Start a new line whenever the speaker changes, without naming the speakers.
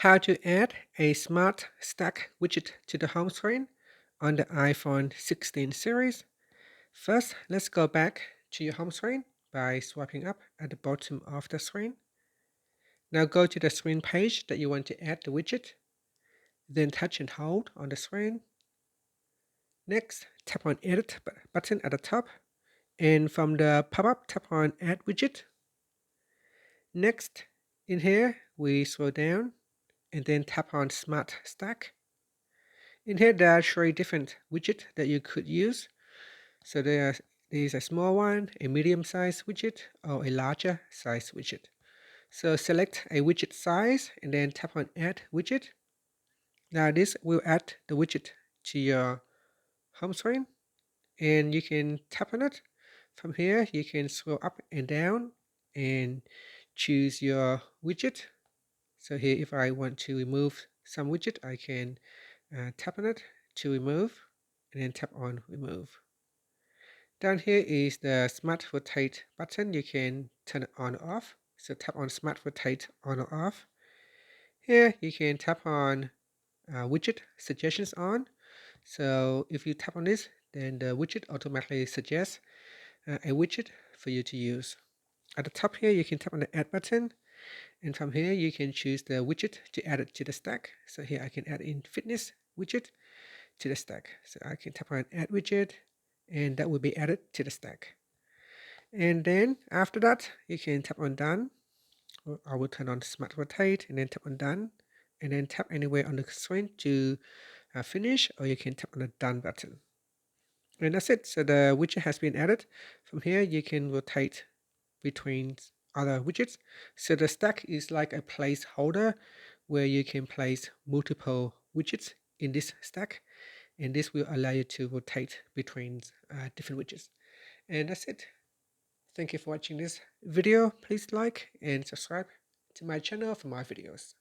How to add a smart stack widget to the home screen on the iPhone 16 series. First, let's go back to your home screen by swiping up at the bottom of the screen. Now go to the screen page that you want to add the widget. Then touch and hold on the screen. Next, tap on Edit button at the top. And from the pop-up, tap on Add Widget. Next, in here, we scroll down and then tap on Smart Stack. In here, there are 3 different widgets that you could use. So there is a small one, a medium-sized widget, or a larger size widget. So select a widget size and then tap on Add Widget. Now this will add the widget to your home screen, and you can tap on it. From here, you can scroll up and down and choose your widget. So here, if I want to remove some widget, I can tap on it to remove, and then tap on Remove. Down here is the Smart Rotate button. You can turn it on or off. So tap on Smart Rotate on or off. Here you can tap on Widget Suggestions on. So if you tap on this, then the widget automatically suggests a widget for you to use. At the top here, you can tap on the Add button. And from here, you can choose the widget to add it to the stack. So here I can add in Fitness widget to the stack. So I can tap on Add Widget, and that will be added to the stack. And then after that, you can tap on Done. I will turn on Smart Rotate and then tap on Done. And then tap anywhere on the screen to finish, or you can tap on the Done button. And that's it. So the widget has been added. From here, you can rotate between other widgets. So the stack is like a placeholder where you can place multiple widgets in this stack, and this will allow you to rotate between different widgets. And that's it. Thank you for watching this video. Please like and subscribe to my channel for more videos.